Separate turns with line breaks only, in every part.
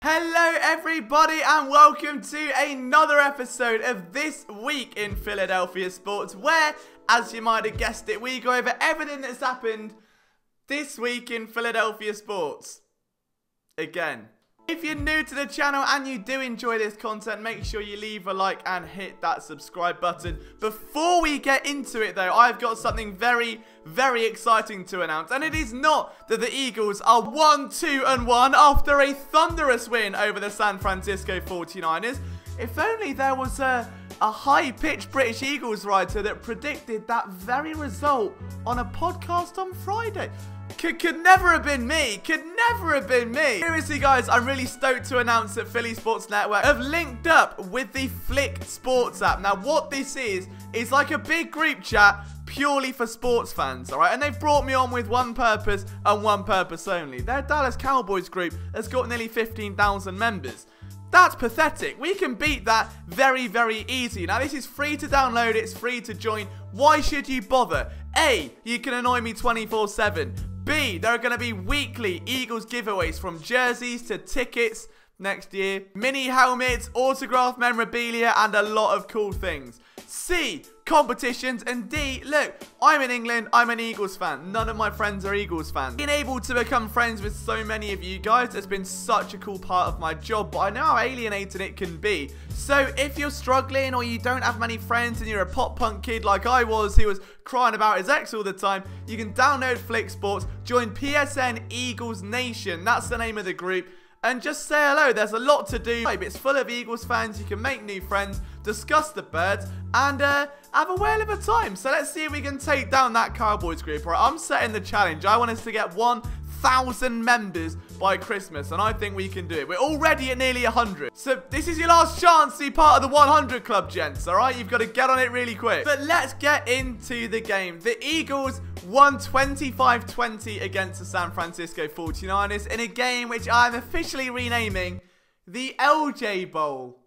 Hello everybody and welcome to another episode of This Week in Philadelphia Sports, where, as you might have guessed it, we go over everything that's happened this week in Philadelphia sports. Again. If you're new to the channel and you do enjoy this content, make sure you leave a like and hit that subscribe button. Before we get into it though, I've got something very, very exciting to announce. And it is not that the Eagles are 1-2-1 after a thunderous win over the San Francisco 49ers. If only there was a high-pitched British Eagles writer that predicted that very result on a podcast on Friday. Could never have been me. Could never have been me. Seriously, guys, I'm really stoked to announce that Philly Sports Network have linked up with the Flick Sports app. Now, what this is like a big group chat purely for sports fans, all right? And they've brought me on with one purpose and one purpose only. Their Dallas Cowboys group has got nearly 15,000 members. That's pathetic. We can beat that very, very easy. Now, this is free to download. It's free to join. Why should you bother? A, you can annoy me 24/7. B, there are going to be weekly Eagles giveaways from jerseys to tickets next year, mini helmets, autograph memorabilia, and a lot of cool things. C, competitions, and D, look, I'm in England, I'm an Eagles fan. None of my friends are Eagles fans. Being able to become friends with so many of you guys has been such a cool part of my job, but I know how alienating it can be. So if you're struggling or you don't have many friends and you're a pop punk kid like I was who was crying about his ex all the time, you can download Flick Sports, join PSN Eagles Nation, that's the name of the group, and just say hello. There's a lot to do. It's full of Eagles fans. You can make new friends, discuss the birds, and have a whale of a time. So let's see if we can take down that Cowboys group. All right, I'm setting the challenge. I want us to get 1,000 members by Christmas, and I think we can do it. We're already at nearly 100. So this is your last chance to be part of the 100 club, gents, all right? You've got to get on it really quick. But let's get into the game. The Eagles won 25-20 against the San Francisco 49ers in a game which I'm officially renaming the LJ Bowl.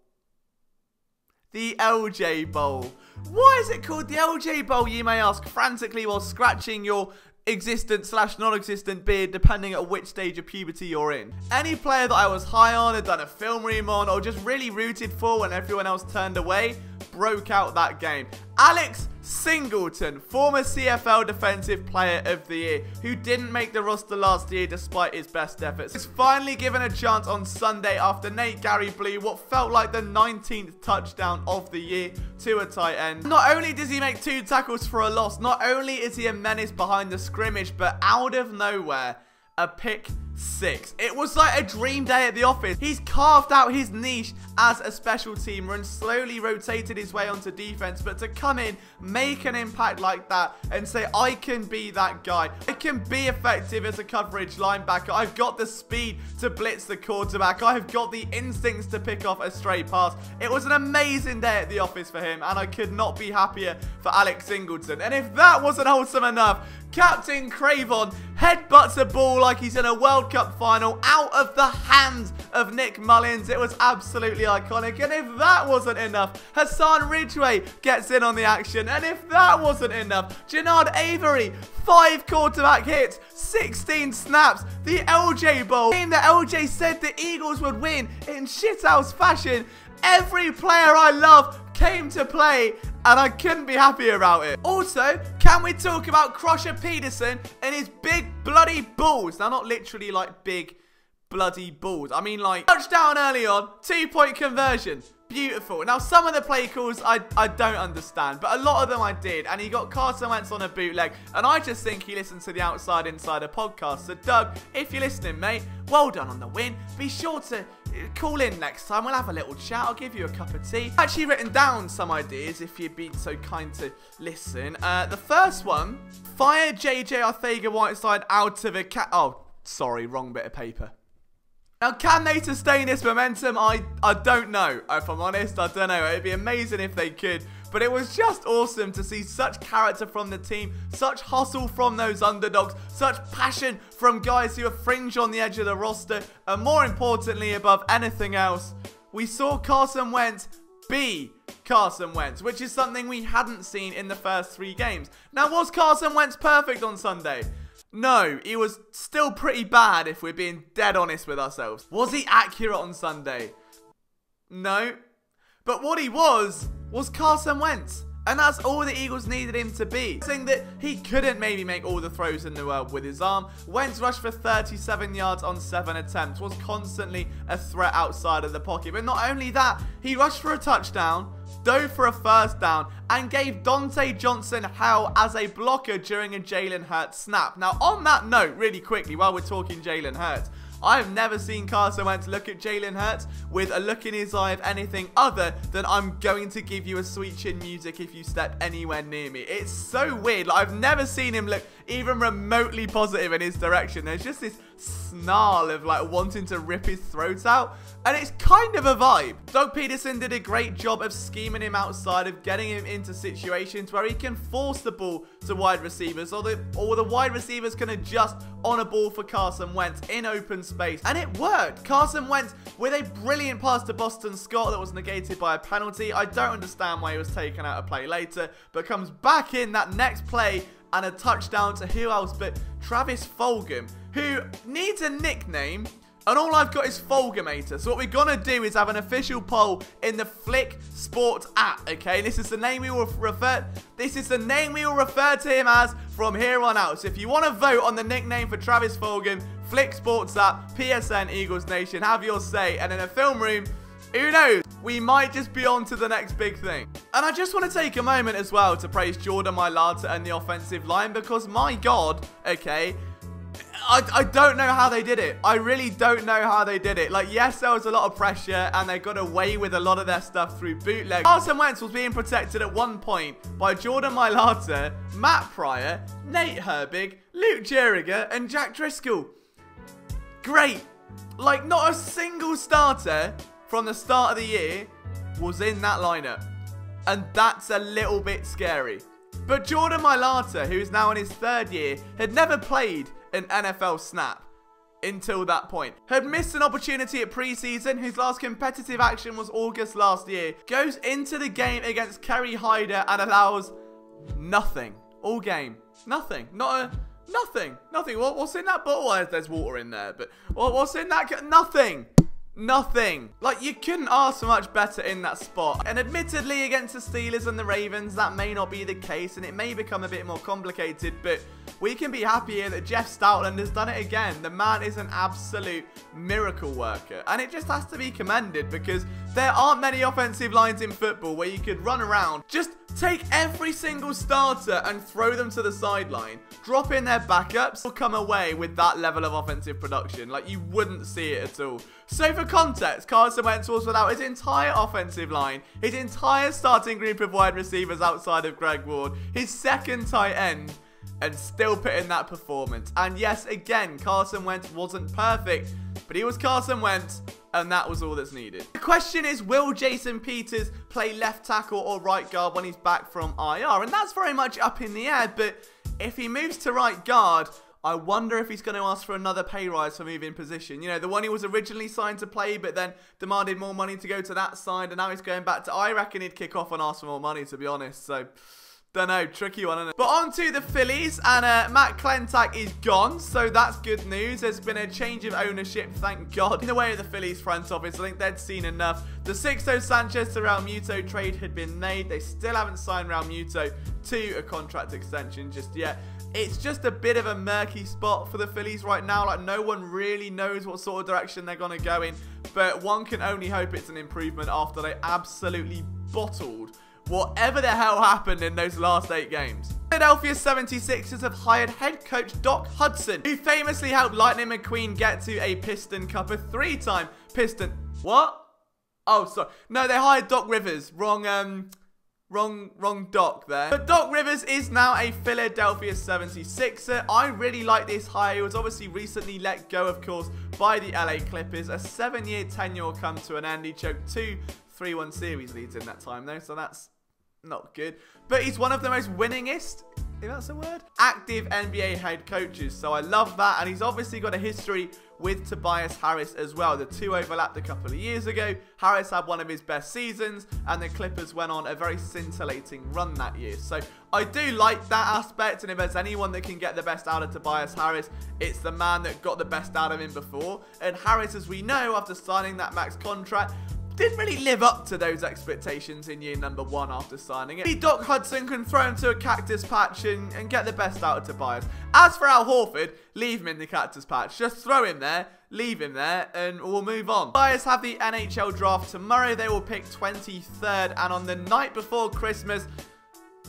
The LJ Bowl. Why is it called the LJ Bowl, you may ask, frantically while scratching your existent / non-existent beard, depending on which stage of puberty you're in. Any player that I was high on, had done a film ream on, or just really rooted for when everyone else turned away, broke out that game. Alex Singleton, former CFL Defensive Player of the Year, who didn't make the roster last year despite his best efforts, was finally given a chance on Sunday after Nate Gary blew what felt like the 19th touchdown of the year to a tight end. Not only does he make 2 tackles for a loss, not only is he a menace behind the scrimmage, but out of nowhere, a pick 6. It was like a dream day at the office. He's carved out his niche as a special teamer and slowly rotated his way onto defense, but to come in, make an impact like that and say, I can be that guy. I can be effective as a coverage linebacker. I've got the speed to blitz the quarterback. I've got the instincts to pick off a stray pass. It was an amazing day at the office for him, and I could not be happier for Alex Singleton. And if that wasn't wholesome enough, Captain Cre'Von headbutts a ball like he's in a World Cup final out of the hands of Nick Mullins. It was absolutely iconic. And if that wasn't enough, Hassan Ridgway gets in on the action. And if that wasn't enough, Jannard Avery, 5 quarterback hits, 16 snaps. The LJ Bowl, game that LJ said the Eagles would win in shithouse fashion. Every player I love came to play, and I couldn't be happier about it. Also, can we talk about Crusher Peterson and his big bloody balls? Now, not literally like big bloody balls. I mean like touchdown early on, 2-point conversion. Beautiful. Now, some of the play calls I don't understand, but a lot of them I did. And he got Carson Wentz on a bootleg, and I just think he listened to the Outside Insider podcast. So, Doug, if you're listening, mate, well done on the win. Be sure to call in next time. We'll have a little chat. I'll give you a cup of tea. I've actually written down some ideas if you'd be so kind to listen. The first one, fire JJ Arthega-Whiteside out of a oh, sorry, wrong bit of paper. Now, can they sustain this momentum? I don't know. If I'm honest, I don't know. It'd be amazing if they could. But it was just awesome to see such character from the team, such hustle from those underdogs, such passion from guys who are fringe on the edge of the roster, and more importantly, above anything else, we saw Carson Wentz be Carson Wentz, which is something we hadn't seen in the first 3 games. Now, was Carson Wentz perfect on Sunday? No, he was still pretty bad if we're being dead honest with ourselves. Was he accurate on Sunday? No. But what he was Carson Wentz. And that's all the Eagles needed him to be. Saying that he couldn't maybe make all the throws in the world with his arm. Wentz rushed for 37 yards on 7 attempts. Was constantly a threat outside of the pocket. But not only that, he rushed for a touchdown, dove for a first down, and gave Dante Johnson hell as a blocker during a Jalen Hurts snap. Now, on that note, really quickly, while we're talking Jalen Hurts, I have never seen Carson Wentz look at Jalen Hurts with a look in his eye of anything other than I'm going to give you a sweet chin music if you step anywhere near me. It's so weird. Like, I've never seen him look even remotely positive in his direction. There's just this snarl of like wanting to rip his throat out, and it's kind of a vibe. Doug Peterson did a great job of scheming him outside, of getting him into situations where he can force the ball to wide receivers, or the wide receivers can adjust on a ball for Carson Wentz in open space, and it worked. Carson Wentz with a brilliant pass to Boston Scott that was negated by a penalty. I don't understand why he was taken out of play later, but comes back in that next play and a touchdown to who else but Travis Fulgham, who needs a nickname, and all I've got is Fulghamator. So what we're gonna do is have an official poll in the Flick Sports app, okay? This is the name we will refer to him as from here on out. So if you want to vote on the nickname for Travis Fulgham, Flick Sports app, PSN Eagles Nation, have your say. And in a film room, who knows? We might just be on to the next big thing. And I just want to take a moment as well to praise Jordan Mailata and the offensive line, because my God, okay, I don't know how they did it. I really don't know how they did it. Like, yes, there was a lot of pressure, and they got away with a lot of their stuff through bootleg. Carson Wentz was being protected at one point by Jordan Mailata, Matt Pryor, Nate Herbig, Luke Jeriger, and Jack Driscoll. Great. Like, not a single starter from the start of the year was in that lineup. And that's a little bit scary. But Jordan Mailata, who is now in his 3rd year, had never played an NFL snap until that point. Had missed an opportunity at preseason. His last competitive action was August last year. Goes into the game against Kerry Hyder and allows nothing. All game. Nothing. Nothing. What's in that bottle? There's water in there. But what's in that? Nothing. Nothing. Like, you couldn't ask for much better in that spot. And admittedly, against the Steelers and the Ravens, that may not be the case, and it may become a bit more complicated, but we can be happy here that Jeff Stoutland has done it again. The man is an absolute miracle worker, and it just has to be commended, because there aren't many offensive lines in football where you could run around, just take every single starter and throw them to the sideline, drop in their backups, or come away with that level of offensive production. Like, you wouldn't see it at all. So for context, Carson Wentz was without his entire offensive line, his entire starting group of wide receivers outside of Greg Ward, his 2nd tight end, and still put in that performance. And yes, again, Carson Wentz wasn't perfect, but he was Carson Wentz, and that was all that's needed. The question is, will Jason Peters play left tackle or right guard when he's back from IR? And that's very much up in the air, but if he moves to right guard, I wonder if he's going to ask for another pay rise for moving position. You know, the one he was originally signed to play, but then demanded more money to go to that side, and now he's going back to... I reckon he'd kick off and ask for more money, to be honest, so... Don't know, tricky one, isn't it? But on to the Phillies, and Matt Klentak is gone, so that's good news. There's been a change of ownership, thank God. In the way of the Phillies front office, I think they'd seen enough. The Sixto Sanchez to Real Muto trade had been made. They still haven't signed Real Muto to a contract extension just yet. It's just a bit of a murky spot for the Phillies right now. Like, no one really knows what sort of direction they're going to go in, but one can only hope it's an improvement after they absolutely bottled whatever the hell happened in those last 8 games. Philadelphia 76ers have hired head coach Doc Hudson, who famously helped Lightning McQueen get to a Piston Cup, a 3-time Piston... What? Oh, sorry. No, they hired Doc Rivers. Wrong Doc there. But Doc Rivers is now a Philadelphia 76er. I really like this hire. He was obviously recently let go, of course, by the LA Clippers. A 7-year tenure will come to an end. He choked 2 3-1 series leads in that time, though, so that's not good. But he's one of the most winningest, if that's a word, active NBA head coaches. So I love that. And he's obviously got a history with Tobias Harris as well. The two overlapped a couple of years ago. Harris had one of his best seasons, and the Clippers went on a very scintillating run that year. So I do like that aspect, and if there's anyone that can get the best out of Tobias Harris, it's the man that got the best out of him before. And Harris, as we know, after signing that max contract, didn't really live up to those expectations in year number 1 after signing it. Maybe Doc Hudson can throw him to a cactus patch and get the best out of Tobias. As for Al Horford, leave him in the cactus patch. Just throw him there, leave him there, and we'll move on. Tobias have the NHL Draft tomorrow. They will pick 23rd, and on the night before Christmas,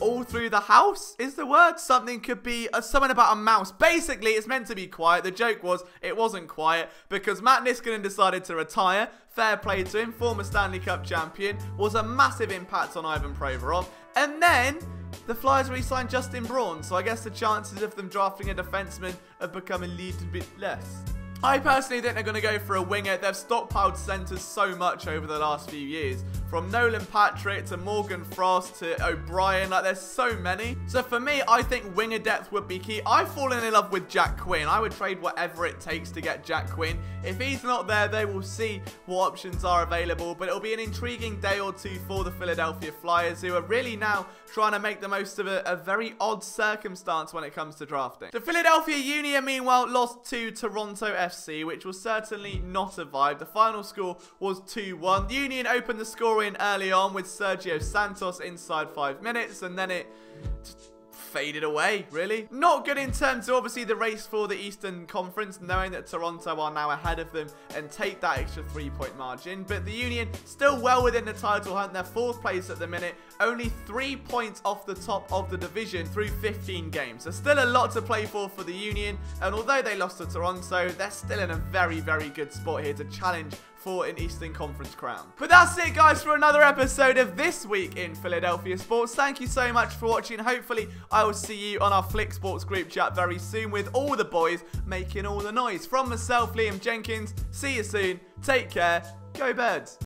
all through the house is the word. Something could be something about a mouse. Basically, it's meant to be quiet. The joke was it wasn't quiet because Matt Niskanen decided to retire. Fair play to him. Former Stanley Cup champion. Was a massive impact on Ivan Provorov. And then the Flyers re-signed Justin Braun. So I guess the chances of them drafting a defenseman have become a little bit less. I personally think they're going to go for a winger. They've stockpiled centres so much over the last few years. From Nolan Patrick to Morgan Frost to O'Brien. Like, there's so many. So for me, I think winger depth would be key. I've fallen in love with Jack Quinn. I would trade whatever it takes to get Jack Quinn. If he's not there, they will see what options are available. But it'll be an intriguing day or two for the Philadelphia Flyers, who are really now trying to make the most of a very odd circumstance when it comes to drafting. The Philadelphia Union, meanwhile, lost to Toronto FC, which was certainly not a vibe. The final score was 2-1. The Union opened the scoring early on with Sergio Santos inside 5 minutes, and then it just faded away, really. Not good in terms of, obviously, the race for the Eastern Conference, knowing that Toronto are now ahead of them and take that extra 3-point margin. But the Union still well within the title hunt. They're 4th place at the minute, only 3 points off the top of the division through 15 games. So still a lot to play for the Union, and although they lost to Toronto, they're still in a very, very good spot here to challenge for an Eastern Conference crown. But that's it, guys, for another episode of This Week in Philadelphia Sports. Thank you so much for watching. Hopefully, I will see you on our Flick Sports group chat very soon with all the boys making all the noise. From myself, Liam Jenkins, see you soon. Take care. Go Birds.